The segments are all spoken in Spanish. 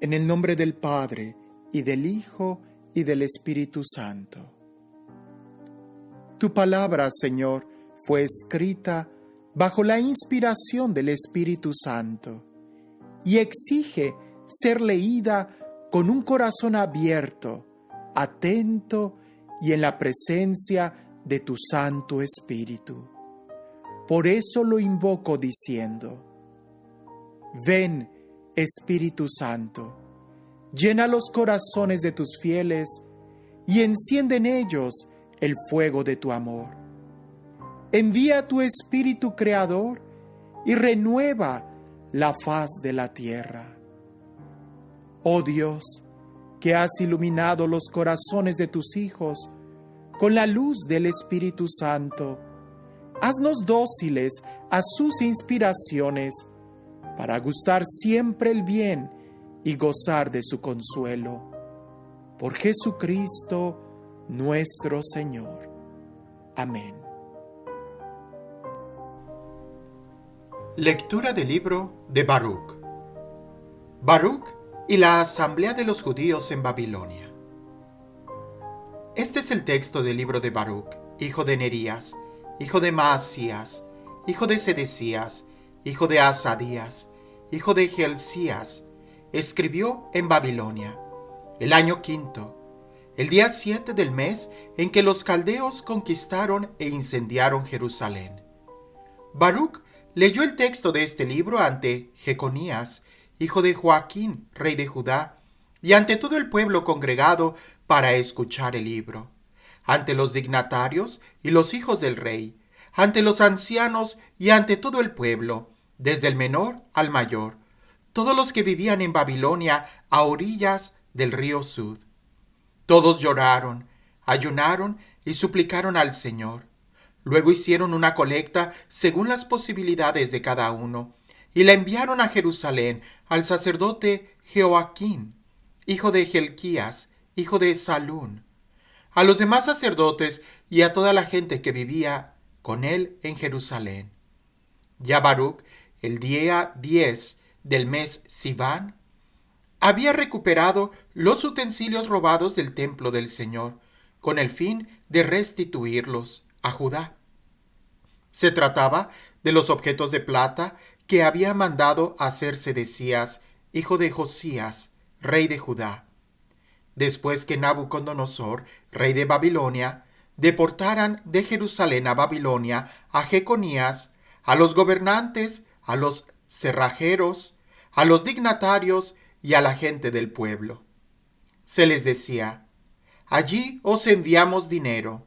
En el nombre del Padre, y del Hijo, y del Espíritu Santo. Tu palabra, Señor, fue escrita bajo la inspiración del Espíritu Santo y exige ser leída con un corazón abierto, atento y en la presencia de tu Santo Espíritu. Por eso lo invoco diciendo: ven, Espíritu Santo, llena los corazones de tus fieles y enciende en ellos el fuego de tu amor. Envía tu Espíritu Creador y renueva la faz de la tierra. Oh Dios, que has iluminado los corazones de tus hijos con la luz del Espíritu Santo, haznos dóciles a sus inspiraciones para gustar siempre el bien y gozar de su consuelo. Por Jesucristo nuestro Señor. Amén. Lectura del libro de Baruc. Baruc y la asamblea de los judíos en Babilonia. Este es el texto del libro de Baruc, hijo de Nerías, hijo de Maasías, hijo de Sedecías, hijo de Asadías, hijo de Gelcías. Escribió en Babilonia, el año 5, el día 7 del mes en que los caldeos conquistaron e incendiaron Jerusalén. Baruc leyó el texto de este libro ante Jeconías, hijo de Joaquín, rey de Judá, y ante todo el pueblo congregado para escuchar el libro, ante los dignatarios y los hijos del rey, ante los ancianos y ante todo el pueblo, desde el menor al mayor, todos los que vivían en Babilonia a orillas del río Sud. Todos lloraron, ayunaron y suplicaron al Señor. Luego hicieron una colecta según las posibilidades de cada uno, y la enviaron a Jerusalén al sacerdote Joaquín, hijo de Gelquías, hijo de Salún, a los demás sacerdotes y a toda la gente que vivía con él en Jerusalén. Ya Baruc, el día 10 del mes Siván, había recuperado los utensilios robados del templo del Señor, con el fin de restituirlos a Judá. Se trataba de los objetos de plata que había mandado hacer Sedecías, hijo de Josías, rey de Judá, después que Nabucodonosor, rey de Babilonia, deportaran de Jerusalén a Babilonia a Jeconías, a los gobernantes, a los cerrajeros, a los dignatarios y a la gente del pueblo. Se les decía: allí os enviamos dinero,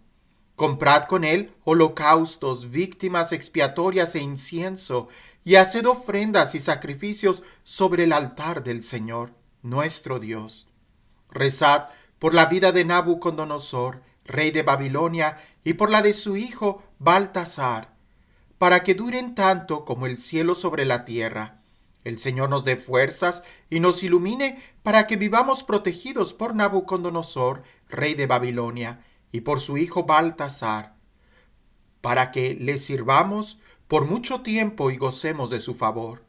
comprad con él holocaustos, víctimas expiatorias e incienso, y haced ofrendas y sacrificios sobre el altar del Señor, nuestro Dios. Rezad por la vida de Nabucodonosor, rey de Babilonia, y por la de su hijo Baltasar, para que duren tanto como el cielo sobre la tierra. El Señor nos dé fuerzas y nos ilumine para que vivamos protegidos por Nabucodonosor, rey de Babilonia, y por su hijo Baltasar, para que le sirvamos por mucho tiempo y gocemos de su favor.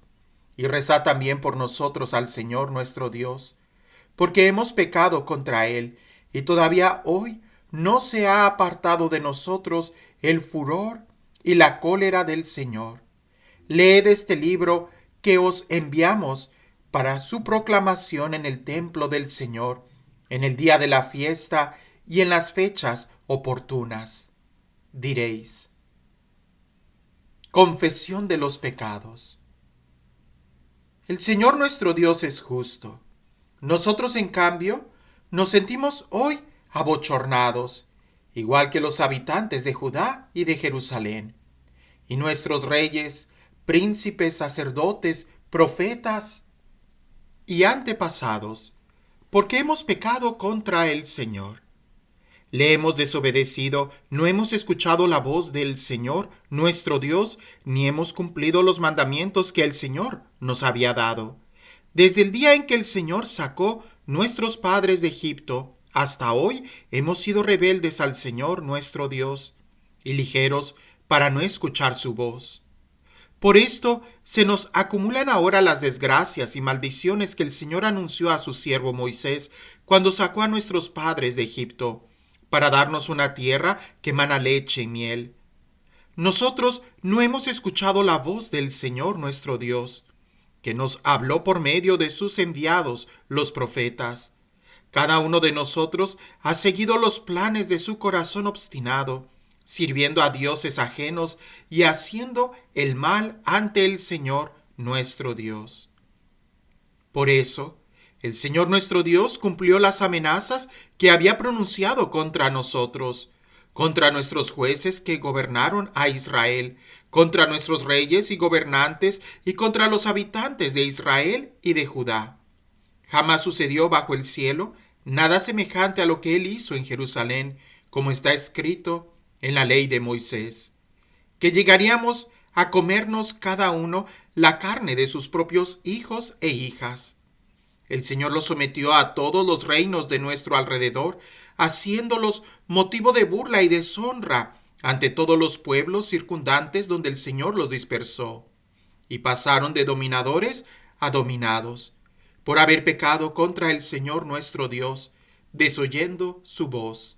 Y rezad también por nosotros al Señor nuestro Dios, porque hemos pecado contra Él, y todavía hoy no se ha apartado de nosotros el furor y la cólera del Señor. Leed este libro que os enviamos para su proclamación en el templo del Señor, en el día de la fiesta y en las fechas oportunas. Diréis: confesión de los pecados. El Señor nuestro Dios es justo. Nosotros, en cambio, nos sentimos hoy abochornados, igual que los habitantes de Judá y de Jerusalén, y nuestros reyes, príncipes, sacerdotes, profetas y antepasados, porque hemos pecado contra el Señor. Le hemos desobedecido, no hemos escuchado la voz del Señor, nuestro Dios, ni hemos cumplido los mandamientos que el Señor nos había dado. Desde el día en que el Señor sacó nuestros padres de Egipto, hasta hoy hemos sido rebeldes al Señor nuestro Dios, y ligeros para no escuchar su voz. Por esto se nos acumulan ahora las desgracias y maldiciones que el Señor anunció a su siervo Moisés cuando sacó a nuestros padres de Egipto, para darnos una tierra que mana leche y miel. Nosotros no hemos escuchado la voz del Señor nuestro Dios, que nos habló por medio de sus enviados, los profetas. Cada uno de nosotros ha seguido los planes de su corazón obstinado, sirviendo a dioses ajenos y haciendo el mal ante el Señor nuestro Dios. Por eso, el Señor nuestro Dios cumplió las amenazas que había pronunciado contra nosotros, contra nuestros jueces que gobernaron a Israel, contra nuestros reyes y gobernantes y contra los habitantes de Israel y de Judá. Jamás sucedió bajo el cielo nada semejante a lo que él hizo en Jerusalén, como está escrito en la ley de Moisés, que llegaríamos a comernos cada uno la carne de sus propios hijos e hijas. El Señor los sometió a todos los reinos de nuestro alrededor, haciéndolos motivo de burla y deshonra ante todos los pueblos circundantes donde el Señor los dispersó, y pasaron de dominadores a dominados, por haber pecado contra el Señor nuestro Dios, desoyendo su voz.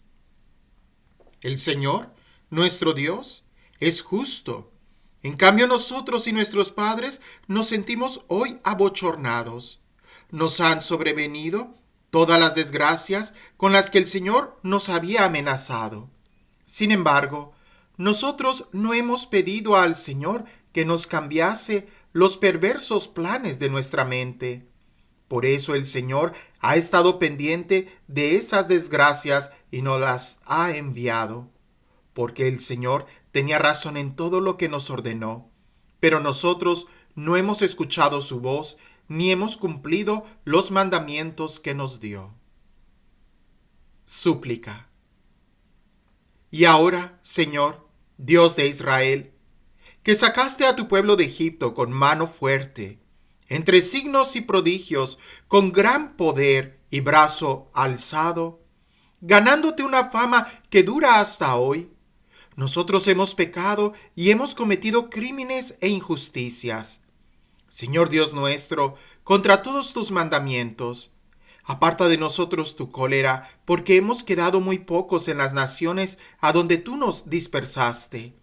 El Señor, nuestro Dios, es justo. En cambio nosotros y nuestros padres nos sentimos hoy abochornados. Nos han sobrevenido todas las desgracias con las que el Señor nos había amenazado. Sin embargo, nosotros no hemos pedido al Señor que nos cambiase los perversos planes de nuestra mente. Por eso el Señor ha estado pendiente de esas desgracias y nos las ha enviado. Porque el Señor tenía razón en todo lo que nos ordenó, pero nosotros no hemos escuchado su voz ni hemos cumplido los mandamientos que nos dio. Súplica. Y ahora, Señor, Dios de Israel, que sacaste a tu pueblo de Egipto con mano fuerte, entre signos y prodigios, con gran poder y brazo alzado, ganándote una fama que dura hasta hoy, nosotros hemos pecado y hemos cometido crímenes e injusticias. Señor Dios nuestro, contra todos tus mandamientos, aparta de nosotros tu cólera, porque hemos quedado muy pocos en las naciones a donde tú nos dispersaste.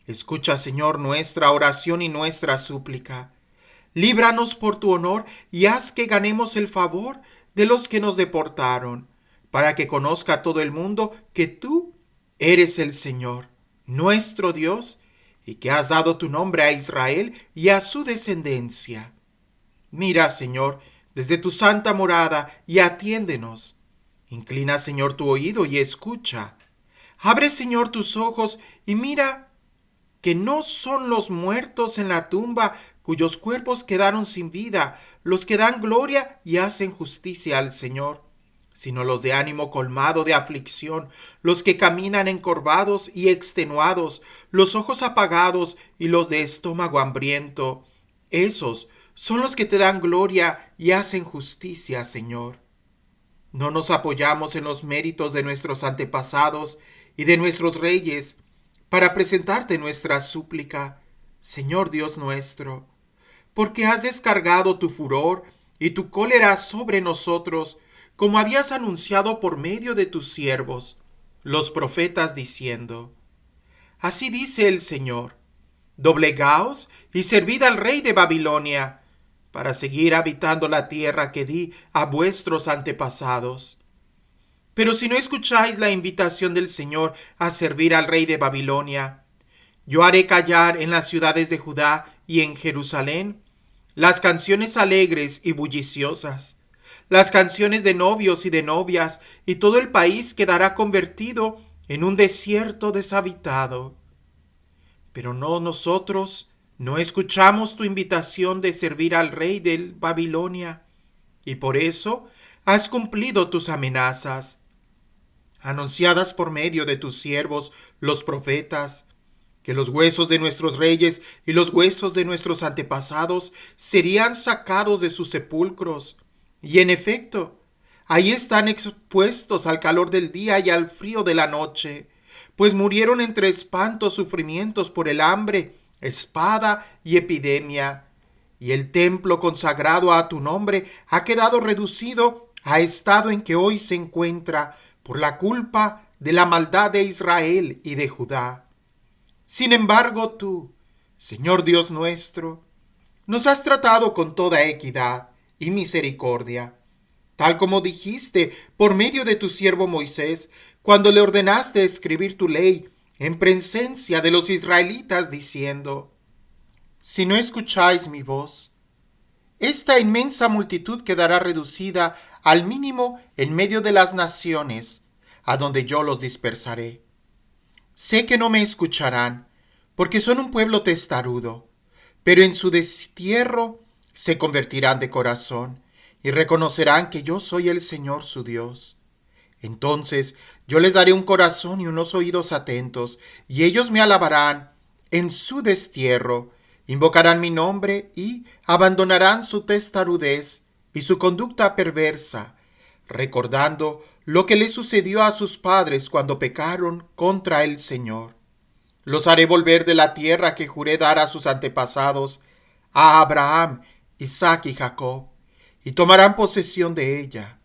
Escucha, Señor, nuestra oración y nuestra súplica. Líbranos por tu honor y haz que ganemos el favor de los que nos deportaron, para que conozca todo el mundo que tú eres el Señor, nuestro Dios, y que has dado tu nombre a Israel y a su descendencia. Mira, Señor, desde tu santa morada y atiéndenos. Inclina, Señor, tu oído y escucha. Abre, Señor, tus ojos y mira que no son los muertos en la tumba cuyos cuerpos quedaron sin vida los que dan gloria y hacen justicia al Señor, sino los de ánimo colmado de aflicción, los que caminan encorvados y extenuados, los ojos apagados y los de estómago hambriento. Esos son los que te dan gloria y hacen justicia, Señor. No nos apoyamos en los méritos de nuestros antepasados y de nuestros reyes para presentarte nuestra súplica, Señor Dios nuestro, porque has descargado tu furor y tu cólera sobre nosotros, como habías anunciado por medio de tus siervos, los profetas, diciendo: Así dice el Señor, doblegaos y servid al rey de Babilonia, para seguir habitando la tierra que di a vuestros antepasados. Pero si no escucháis la invitación del Señor a servir al rey de Babilonia, yo haré callar en las ciudades de Judá y en Jerusalén las canciones alegres y bulliciosas, las canciones de novios y de novias, y todo el país quedará convertido en un desierto deshabitado. Pero nosotros no escuchamos tu invitación de servir al rey de Babilonia, y por eso has cumplido tus amenazas, anunciadas por medio de tus siervos, los profetas, que los huesos de nuestros reyes y los huesos de nuestros antepasados serían sacados de sus sepulcros. Y en efecto, ahí están expuestos al calor del día y al frío de la noche, pues murieron entre espantos, sufrimientos por el hambre espada y epidemia, y el templo consagrado a tu nombre ha quedado reducido a estado en que hoy se encuentra por la culpa de la maldad de Israel y de Judá. Sin embargo, tú, Señor Dios nuestro, nos has tratado con toda equidad y misericordia, tal como dijiste por medio de tu siervo Moisés, cuando le ordenaste escribir tu ley en presencia de los israelitas, diciendo: si no escucháis mi voz, esta inmensa multitud quedará reducida al mínimo en medio de las naciones, a donde yo los dispersaré. Sé que no me escucharán, porque son un pueblo testarudo, pero en su destierro se convertirán de corazón y reconocerán que yo soy el Señor su Dios. Entonces yo les daré un corazón y unos oídos atentos, y ellos me alabarán en su destierro, invocarán mi nombre y abandonarán su testarudez y su conducta perversa, recordando lo que le sucedió a sus padres cuando pecaron contra el Señor. Los haré volver de la tierra que juré dar a sus antepasados, a Abraham, Isaac y Jacob, y tomarán posesión de ella.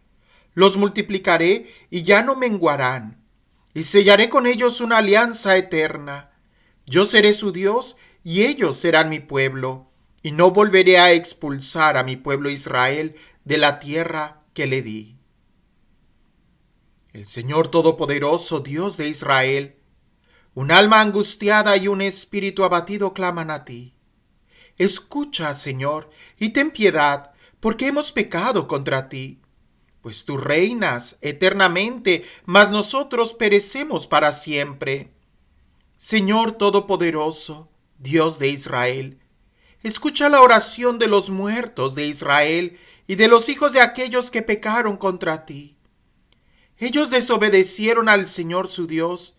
Los multiplicaré y ya no menguarán, y sellaré con ellos una alianza eterna. Yo seré su Dios y ellos serán mi pueblo, y no volveré a expulsar a mi pueblo Israel de la tierra que le di. El Señor Todopoderoso, Dios de Israel, un alma angustiada y un espíritu abatido claman a ti. Escucha, Señor, y ten piedad, porque hemos pecado contra ti. Pues tú reinas eternamente, mas nosotros perecemos para siempre. Señor Todopoderoso, Dios de Israel, escucha la oración de los muertos de Israel y de los hijos de aquellos que pecaron contra ti. Ellos desobedecieron al Señor su Dios,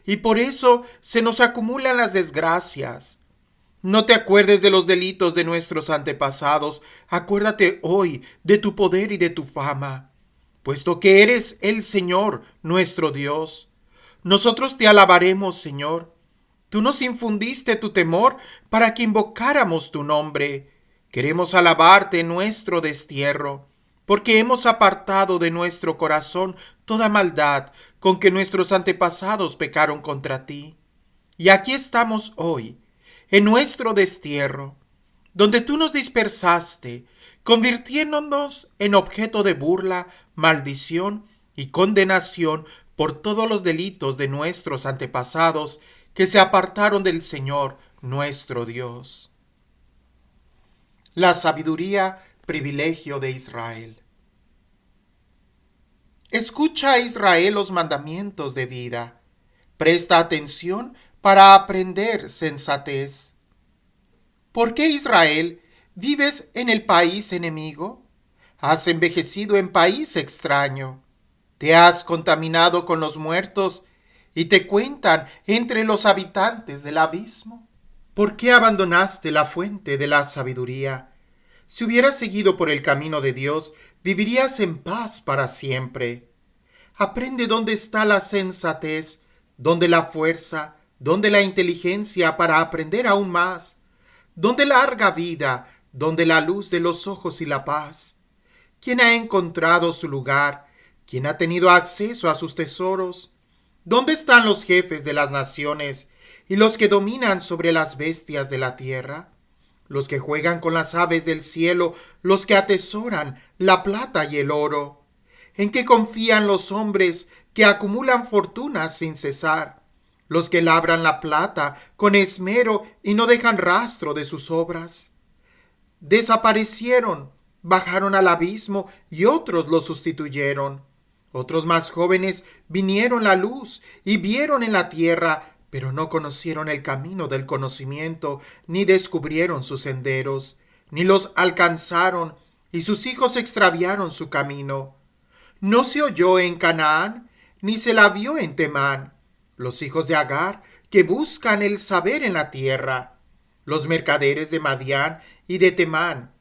y por eso se nos acumulan las desgracias. No te acuerdes de los delitos de nuestros antepasados, acuérdate hoy de tu poder y de tu fama, puesto que eres el Señor, nuestro Dios. Nosotros te alabaremos, Señor. Tú nos infundiste tu temor para que invocáramos tu nombre. Queremos alabarte en nuestro destierro, porque hemos apartado de nuestro corazón toda maldad con que nuestros antepasados pecaron contra ti. Y aquí estamos hoy, en nuestro destierro, donde tú nos dispersaste, convirtiéndonos en objeto de burla, maldición y condenación por todos los delitos de nuestros antepasados que se apartaron del Señor nuestro Dios. La sabiduría, privilegio de Israel. Escucha, Israel, los mandamientos de vida. Presta atención para aprender sensatez. ¿Por qué, Israel, vives en el país enemigo? Has envejecido en país extraño. Te has contaminado con los muertos y te cuentan entre los habitantes del abismo. ¿Por qué abandonaste la fuente de la sabiduría? Si hubieras seguido por el camino de Dios, vivirías en paz para siempre. Aprende dónde está la sensatez, dónde la fuerza, dónde la inteligencia para aprender aún más, dónde la larga vida, dónde la luz de los ojos y la paz. ¿Quién ha encontrado su lugar? ¿Quién ha tenido acceso a sus tesoros? ¿Dónde están los jefes de las naciones y los que dominan sobre las bestias de la tierra? Los que juegan con las aves del cielo, los que atesoran la plata y el oro. ¿En qué confían los hombres que acumulan fortunas sin cesar? Los que labran la plata con esmero y no dejan rastro de sus obras. Desaparecieron, bajaron al abismo y otros los sustituyeron. Otros más jóvenes vinieron la luz y vieron en la tierra, pero no conocieron el camino del conocimiento, ni descubrieron sus senderos, ni los alcanzaron, y sus hijos extraviaron su camino. No se oyó en Canaán, ni se la vio en Temán, los hijos de Agar, que buscan el saber en la tierra, los mercaderes de Madián y de Temán,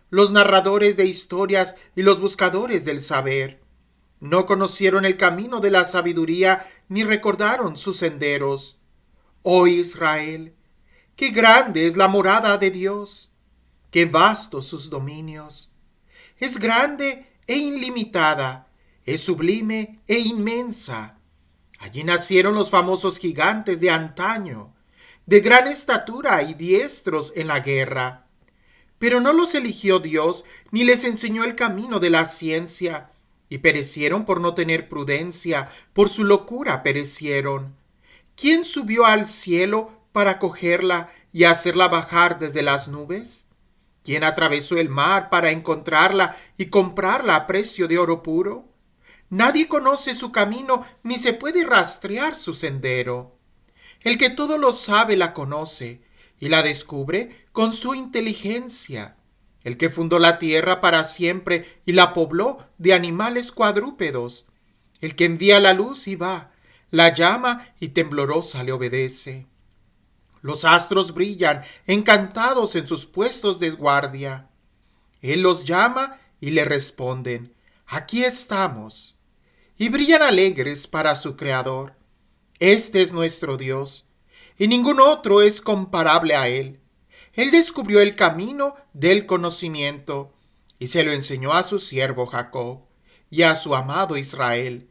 los narradores de historias y los buscadores del saber. No conocieron el camino de la sabiduría, ni recordaron sus senderos. Oh Israel, Qué grande es la morada de Dios, qué vastos sus dominios. Es grande e ilimitada, es sublime e inmensa. Allí nacieron los famosos gigantes de antaño, de gran estatura y diestros en la guerra. Pero no los eligió Dios, ni les enseñó el camino de la ciencia, y perecieron por no tener prudencia, por su locura perecieron. ¿Quién subió al cielo para cogerla y hacerla bajar desde las nubes? ¿Quién atravesó el mar para encontrarla y comprarla a precio de oro puro? Nadie conoce su camino ni se puede rastrear su sendero. El que todo lo sabe la conoce y la descubre con su inteligencia. El que fundó la tierra para siempre y la pobló de animales cuadrúpedos. El que envía la luz y va, la llama y temblorosa le obedece. Los astros brillan encantados en sus puestos de guardia. Él los llama y le responden: aquí estamos. Y brillan alegres para su Creador. Este es nuestro Dios, y ningún otro es comparable a Él. Él descubrió el camino del conocimiento, y se lo enseñó a su siervo Jacob, y a su amado Israel.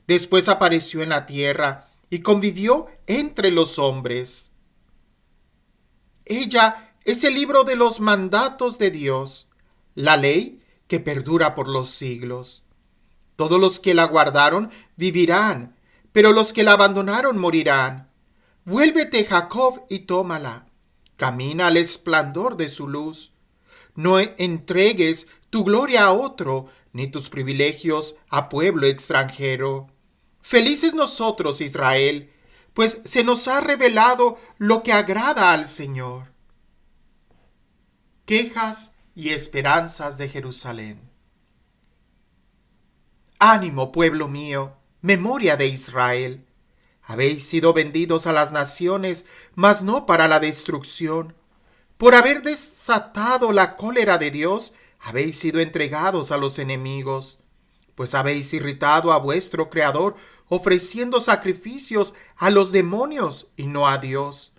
Después apareció en la tierra, y convivió entre los hombres. Ella es el libro de los mandatos de Dios, la ley que perdura por los siglos. Todos los que la guardaron vivirán, pero los que la abandonaron morirán. Vuélvete, Jacob, y tómala. Camina al esplendor de su luz. No entregues tu gloria a otro, ni tus privilegios a pueblo extranjero. Felices nosotros, Israel, pues se nos ha revelado lo que agrada al Señor. Quejas y esperanzas de Jerusalén. Ánimo, pueblo mío, memoria de Israel. Habéis sido vendidos a las naciones, mas no para la destrucción. Por haber desatado la cólera de Dios, habéis sido entregados a los enemigos, pues habéis irritado a vuestro Creador, ofreciendo sacrificios a los demonios y no a Dios.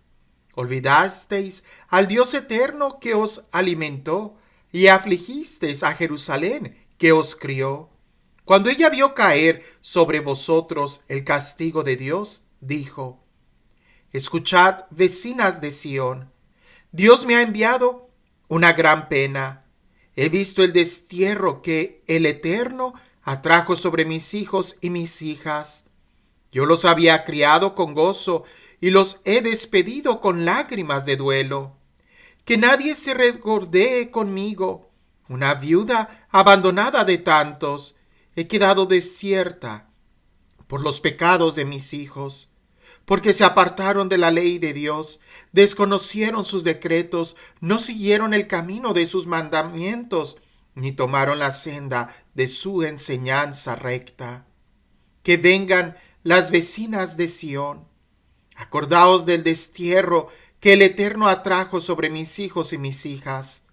Olvidasteis al Dios eterno que os alimentó y afligisteis a Jerusalén que os crió. Cuando ella vio caer sobre vosotros el castigo de Dios, dijo: escuchad, vecinas de Sión, Dios me ha enviado una gran pena. He visto el destierro que el Eterno atrajo sobre mis hijos y mis hijas. Yo los había criado con gozo y los he despedido con lágrimas de duelo. Que nadie se regordee conmigo, una viuda abandonada de tantos. He quedado desierta por los pecados de mis hijos, porque se apartaron de la ley de Dios, desconocieron sus decretos, no siguieron el camino de sus mandamientos, ni tomaron la senda de su enseñanza recta. Que vengan las vecinas de Sión. Acordaos del destierro que el Eterno atrajo sobre mis hijos y mis hijas.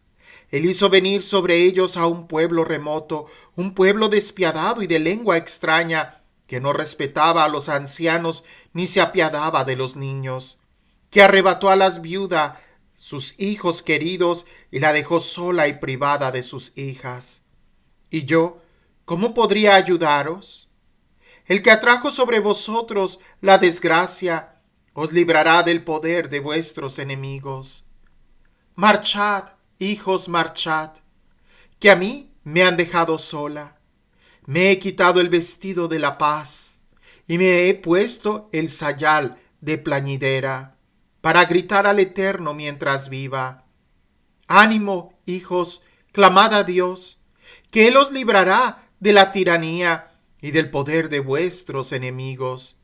Él hizo venir sobre ellos a un pueblo remoto, un pueblo despiadado y de lengua extraña, que no respetaba a los ancianos ni se apiadaba de los niños, que arrebató a las viudas sus hijos queridos y la dejó sola y privada de sus hijas. ¿Y yo, cómo podría ayudaros? El que atrajo sobre vosotros la desgracia os librará del poder de vuestros enemigos. Marchad, hijos, marchad, que a mí me han dejado sola. Me he quitado el vestido de la paz y me he puesto el sayal de plañidera para gritar al Eterno mientras viva. Ánimo, hijos, clamad a Dios, que Él os librará de la tiranía y del poder de vuestros enemigos.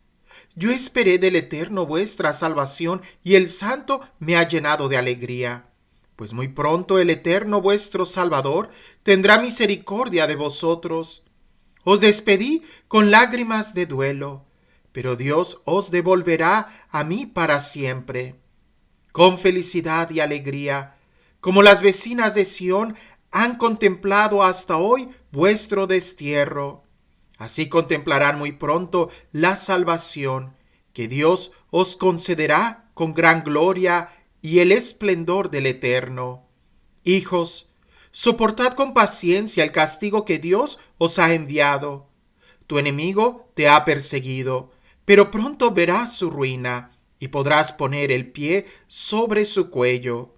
Yo esperé del Eterno vuestra salvación y el Santo me ha llenado de alegría. Pues muy pronto el Eterno vuestro Salvador tendrá misericordia de vosotros. Os despedí con lágrimas de duelo, pero Dios os devolverá a mí para siempre, con felicidad y alegría, como las vecinas de Sión han contemplado hasta hoy vuestro destierro. Así contemplarán muy pronto la salvación que Dios os concederá con gran gloria y el esplendor del Eterno. Hijos, soportad con paciencia el castigo que Dios os ha enviado. Tu enemigo te ha perseguido, pero pronto verás su ruina y podrás poner el pie sobre su cuello.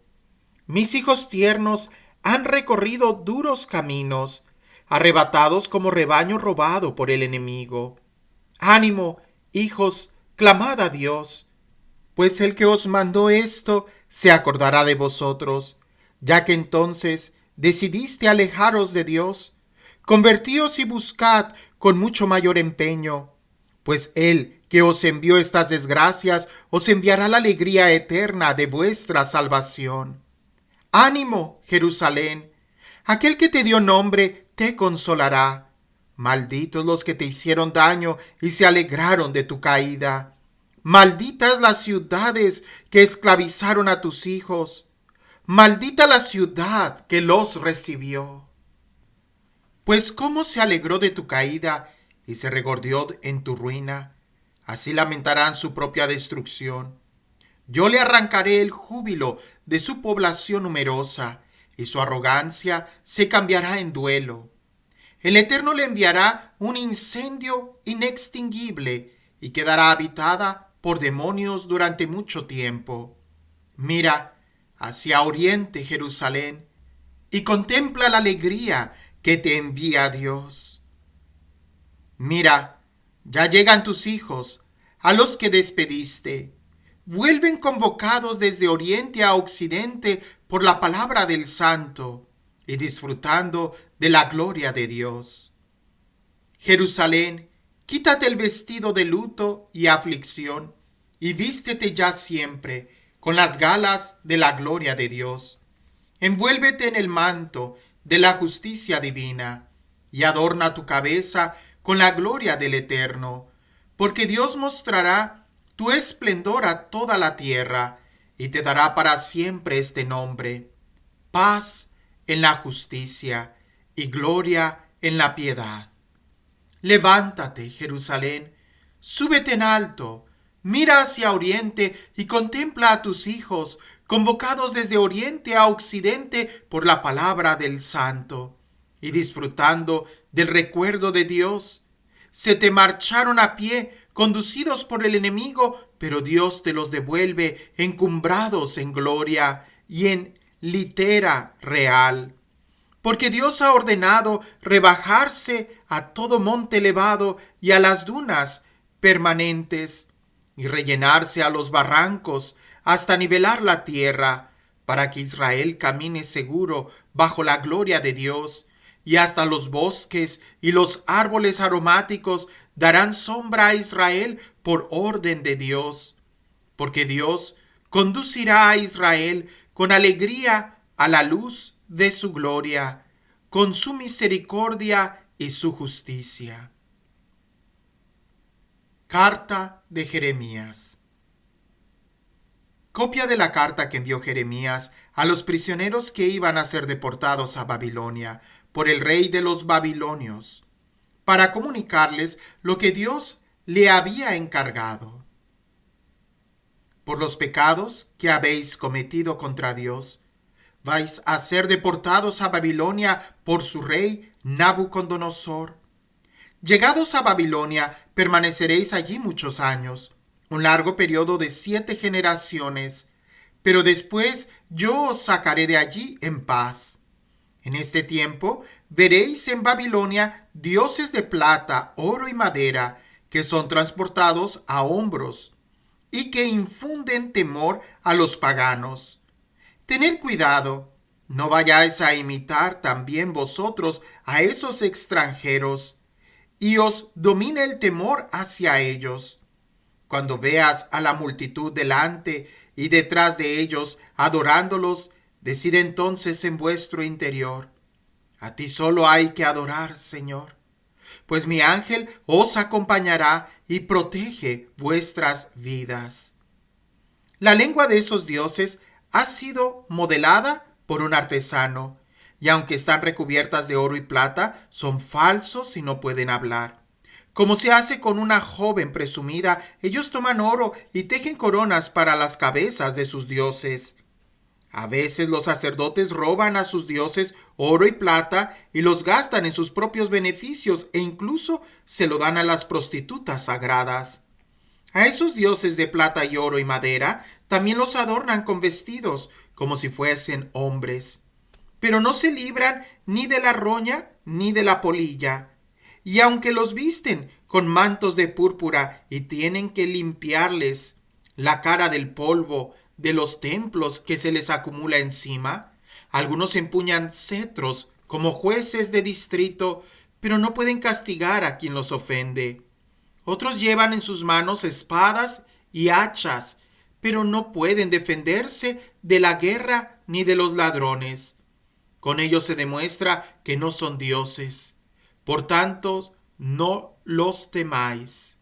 Mis hijos tiernos han recorrido duros caminos, arrebatados como rebaño robado por el enemigo. Ánimo, hijos, clamad a Dios, pues el que os mandó esto se acordará de vosotros, ya que entonces decidiste alejaros de Dios. Convertíos y buscad con mucho mayor empeño, pues Él que os envió estas desgracias os enviará la alegría eterna de vuestra salvación. Ánimo, Jerusalén, aquel que te dio nombre te consolará. Malditos los que te hicieron daño y se alegraron de tu caída. Malditas las ciudades que esclavizaron a tus hijos. Maldita la ciudad que los recibió. Pues cómo se alegró de tu caída y se regordió en tu ruina, así lamentarán su propia destrucción. Yo le arrancaré el júbilo de su población numerosa, y su arrogancia se cambiará en duelo. El Eterno le enviará un incendio inextinguible y quedará habitada por demonios durante mucho tiempo. Mira hacia oriente, Jerusalén, y contempla la alegría que te envía Dios. Mira, ya llegan tus hijos, a los que despediste. Vuelven convocados desde oriente a occidente por la palabra del Santo y disfrutando de la gloria de Dios. Jerusalén, quítate el vestido de luto y aflicción y vístete ya siempre con las galas de la gloria de Dios. Envuélvete en el manto de la justicia divina y adorna tu cabeza con la gloria del Eterno, porque Dios mostrará tu esplendor a toda la tierra y te dará para siempre este nombre: paz en la justicia y gloria en la piedad. Levántate, Jerusalén, súbete en alto, mira hacia oriente y contempla a tus hijos, convocados desde oriente a occidente por la palabra del Santo, y disfrutando del recuerdo de Dios. Se te marcharon a pie, conducidos por el enemigo, pero Dios te los devuelve encumbrados en gloria y en litera real. Porque Dios ha ordenado rebajarse a todo monte elevado y a las dunas permanentes, y rellenarse a los barrancos hasta nivelar la tierra, para que Israel camine seguro bajo la gloria de Dios, y hasta los bosques y los árboles aromáticos darán sombra a Israel por orden de Dios. Porque Dios conducirá a Israel con alegría a la luz de su gloria, con su misericordia y su justicia. Carta de Jeremías. Copia de la carta que envió Jeremías a los prisioneros que iban a ser deportados a Babilonia por el rey de los babilonios, para comunicarles lo que Dios le había encargado. Por los pecados que habéis cometido contra Dios, vais a ser deportados a Babilonia por su rey Nabucodonosor. Llegados a Babilonia, permaneceréis allí muchos años, un largo periodo de 7 generaciones, pero después yo os sacaré de allí en paz. En este tiempo veréis en Babilonia dioses de plata, oro y madera, que son transportados a hombros y que infunden temor a los paganos. Tened cuidado, no vayáis a imitar también vosotros a esos extranjeros, y os domine el temor hacia ellos. Cuando veas a la multitud delante y detrás de ellos adorándolos, decid entonces en vuestro interior: a ti solo hay que adorar, Señor, pues mi ángel os acompañará y protege vuestras vidas. La lengua de esos dioses ha sido modelada por un artesano, y aunque están recubiertas de oro y plata, son falsos y no pueden hablar. Como se hace con una joven presumida, ellos toman oro y tejen coronas para las cabezas de sus dioses. A veces los sacerdotes roban a sus dioses oro y plata y los gastan en sus propios beneficios e incluso se lo dan a las prostitutas sagradas. A esos dioses de plata y oro y madera también los adornan con vestidos como si fuesen hombres. Pero no se libran ni de la roña ni de la polilla. Y aunque los visten con mantos de púrpura y tienen que limpiarles la cara del polvo de los templos que se les acumula encima, algunos empuñan cetros como jueces de distrito, pero no pueden castigar a quien los ofende. Otros llevan en sus manos espadas y hachas, pero no pueden defenderse de la guerra ni de los ladrones. Con ello se demuestra que no son dioses. Por tanto, no los temáis.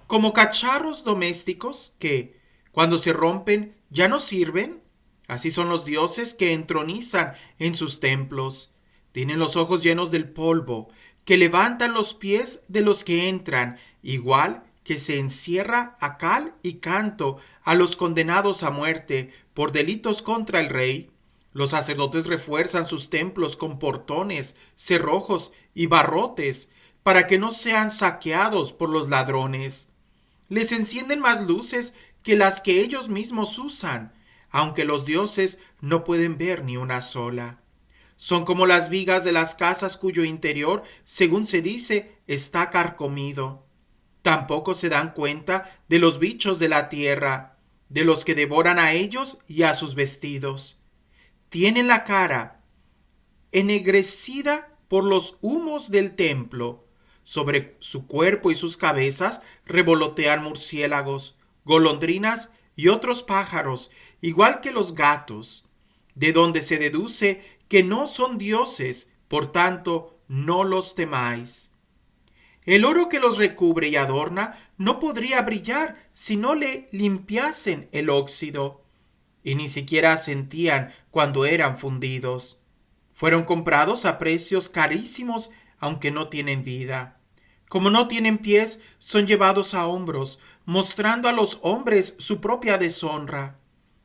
Como cacharros domésticos que, cuando se rompen, ya no sirven, así son los dioses que entronizan en sus templos. Tienen los ojos llenos del polvo, que levantan los pies de los que entran, igual que se encierra a cal y canto a los condenados a muerte por delitos contra el rey. Los sacerdotes refuerzan sus templos con portones, cerrojos y barrotes para que no sean saqueados por los ladrones. Les encienden más luces que las que ellos mismos usan, aunque los dioses no pueden ver ni una sola. Son como las vigas de las casas cuyo interior, según se dice, está carcomido. Tampoco se dan cuenta de los bichos de la tierra, de los que devoran a ellos y a sus vestidos. Tienen la cara ennegrecida por los humos del templo. Sobre su cuerpo y sus cabezas revolotean murciélagos, golondrinas y otros pájaros, igual que los gatos, de donde se deduce que no son dioses, por tanto, no los temáis. El oro que los recubre y adorna no podría brillar si no le limpiasen el óxido, y ni siquiera sentían cuando eran fundidos. Fueron comprados a precios carísimos, aunque no tienen vida. Como no tienen pies, son llevados a hombros, mostrando a los hombres su propia deshonra.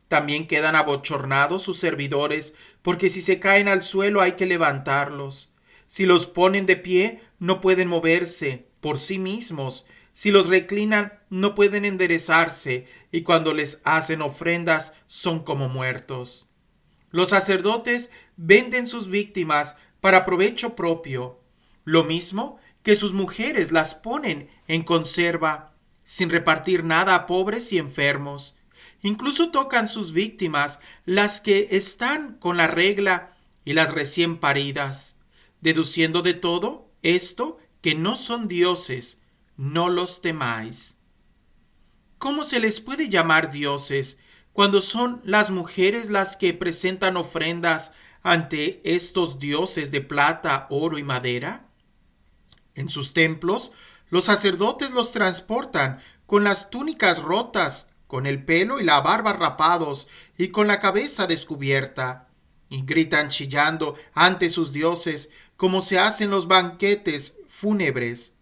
También quedan abochornados sus servidores, porque si se caen al suelo hay que levantarlos. Si los ponen de pie, no pueden moverse por sí mismos. Si los reclinan, no pueden enderezarse, y cuando les hacen ofrendas, son como muertos. Los sacerdotes venden sus víctimas para provecho propio, lo mismo que sus mujeres las ponen en conserva, sin repartir nada a pobres y enfermos. Incluso tocan sus víctimas, las que están con la regla y las recién paridas, deduciendo de todo esto que no son dioses, no los temáis. ¿Cómo se les puede llamar dioses cuando son las mujeres las que presentan ofrendas ante estos dioses de plata, oro y madera? En sus templos, los sacerdotes los transportan con las túnicas rotas, con el pelo y la barba rapados y con la cabeza descubierta, y gritan chillando ante sus dioses como se hacen los banquetes fúnebres.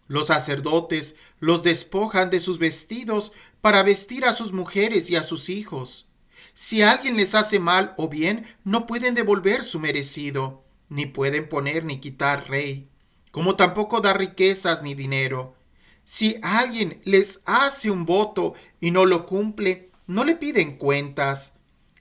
Los sacerdotes los despojan de sus vestidos para vestir a sus mujeres y a sus hijos. Si alguien les hace mal o bien, no pueden devolver su merecido, ni pueden poner ni quitar rey, como tampoco dar riquezas ni dinero. Si alguien les hace un voto y no lo cumple, no le piden cuentas.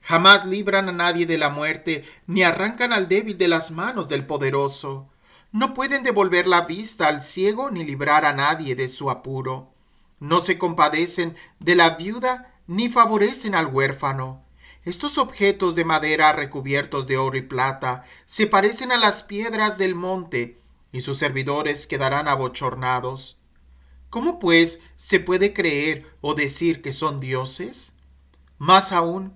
Jamás libran a nadie de la muerte, ni arrancan al débil de las manos del poderoso. No pueden devolver la vista al ciego ni librar a nadie de su apuro. No se compadecen de la viuda ni favorecen al huérfano. Estos objetos de madera recubiertos de oro y plata se parecen a las piedras del monte, y sus servidores quedarán abochornados. ¿Cómo pues se puede creer o decir que son dioses? Más aún,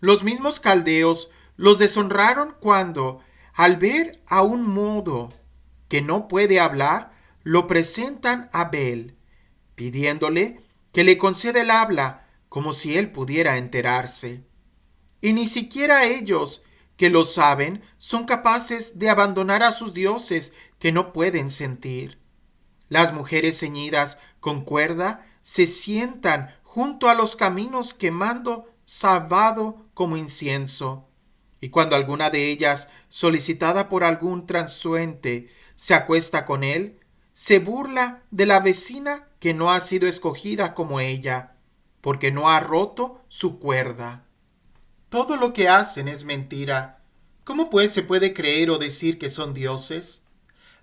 los mismos caldeos los deshonraron cuando, al ver a un mudo que no puede hablar, lo presentan a Bel, pidiéndole que le conceda el habla, como si él pudiera enterarse. Y ni siquiera ellos, que lo saben, son capaces de abandonar a sus dioses que no pueden sentir. Las mujeres ceñidas con cuerda se sientan junto a los caminos quemando salvado como incienso. Y cuando alguna de ellas, solicitada por algún transeúnte, se acuesta con él, se burla de la vecina que no ha sido escogida como ella, porque no ha roto su cuerda. Todo lo que hacen es mentira. ¿Cómo pues se puede creer o decir que son dioses?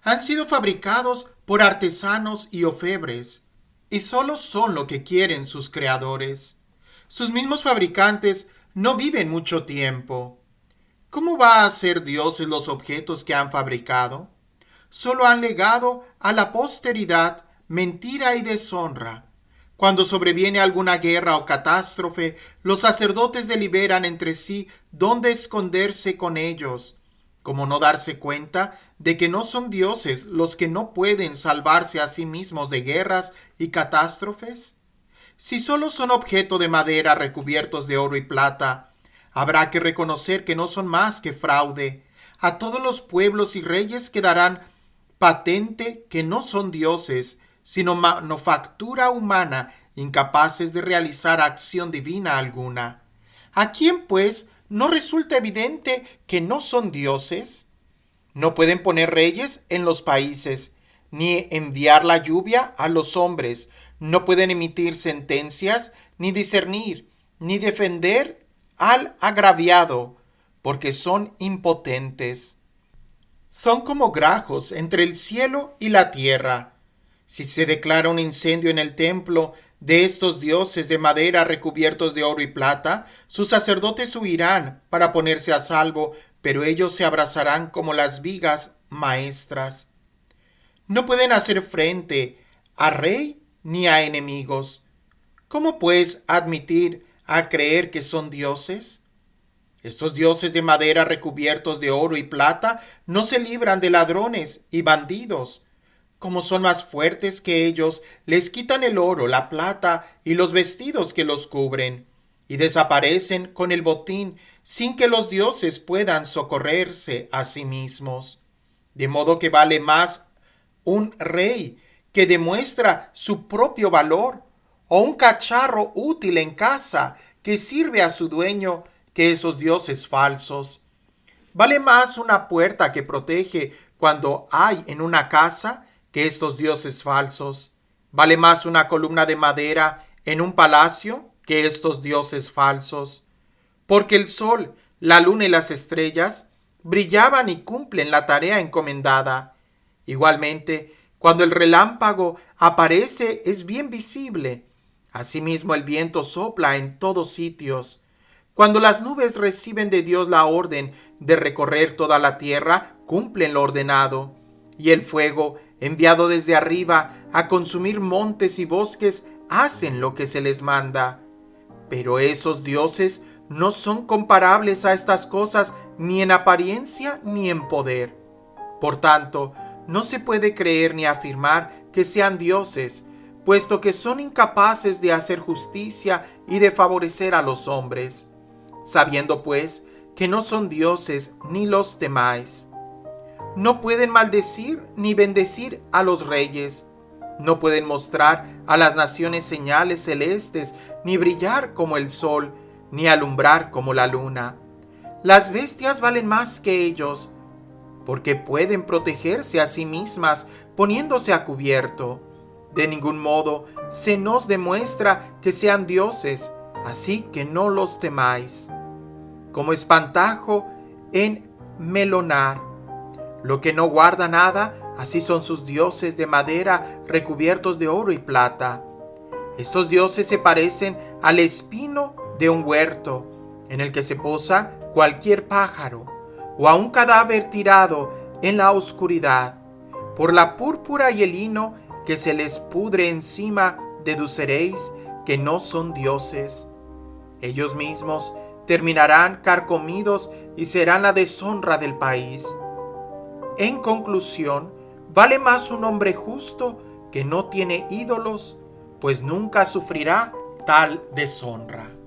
Han sido fabricados por artesanos y orfebres, y solo son lo que quieren sus creadores. Sus mismos fabricantes no viven mucho tiempo. ¿Cómo va a ser dioses los objetos que han fabricado? Solo han legado a la posteridad mentira y deshonra. Cuando sobreviene alguna guerra o catástrofe, los sacerdotes deliberan entre sí dónde esconderse con ellos. ¿Cómo no darse cuenta de que no son dioses los que no pueden salvarse a sí mismos de guerras y catástrofes? Si solo son objeto de madera recubiertos de oro y plata, habrá que reconocer que no son más que fraude. A todos los pueblos y reyes quedarán patente que no son dioses, sino manufactura humana, incapaces de realizar acción divina alguna. ¿A quién, pues, no resulta evidente que no son dioses? No pueden poner reyes en los países, ni enviar la lluvia a los hombres, no pueden emitir sentencias, ni discernir, ni defender al agraviado, porque son impotentes. Son como grajos entre el cielo y la tierra. Si se declara un incendio en el templo de estos dioses de madera recubiertos de oro y plata, sus sacerdotes huirán para ponerse a salvo, pero ellos se abrazarán como las vigas maestras. No pueden hacer frente a rey ni a enemigos. ¿Cómo pues admitir a creer que son dioses? Estos dioses de madera recubiertos de oro y plata no se libran de ladrones y bandidos. Como son más fuertes que ellos, les quitan el oro, la plata y los vestidos que los cubren, y desaparecen con el botín sin que los dioses puedan socorrerse a sí mismos. De modo que vale más un rey que demuestra su propio valor, o un cacharro útil en casa que sirve a su dueño, que esos dioses falsos. Vale más una puerta que protege cuando hay en una casa que estos dioses falsos. Vale más una columna de madera en un palacio que estos dioses falsos. Porque el sol, la luna y las estrellas brillaban y cumplen la tarea encomendada. Igualmente, cuando el relámpago aparece es bien visible. Asimismo, el viento sopla en todos sitios. Cuando las nubes reciben de Dios la orden de recorrer toda la tierra, cumplen lo ordenado. Y el fuego, enviado desde arriba a consumir montes y bosques, hacen lo que se les manda. Pero esos dioses no son comparables a estas cosas ni en apariencia ni en poder. Por tanto, no se puede creer ni afirmar que sean dioses, puesto que son incapaces de hacer justicia y de favorecer a los hombres. Sabiendo pues que no son dioses, ni los temáis. No pueden maldecir ni bendecir a los reyes. No pueden mostrar a las naciones señales celestes, ni brillar como el sol, ni alumbrar como la luna. Las bestias valen más que ellos, porque pueden protegerse a sí mismas poniéndose a cubierto. De ningún modo se nos demuestra que sean dioses, así que no los temáis. Como espantajo en melonar. Lo que no guarda nada, así son sus dioses de madera recubiertos de oro y plata. Estos dioses se parecen al espino de un huerto, en el que se posa cualquier pájaro, o a un cadáver tirado en la oscuridad. Por la púrpura y el lino que se les pudre encima, deduciréis que no son dioses. Ellos mismos terminarán carcomidos y serán la deshonra del país. En conclusión, vale más un hombre justo que no tiene ídolos, pues nunca sufrirá tal deshonra.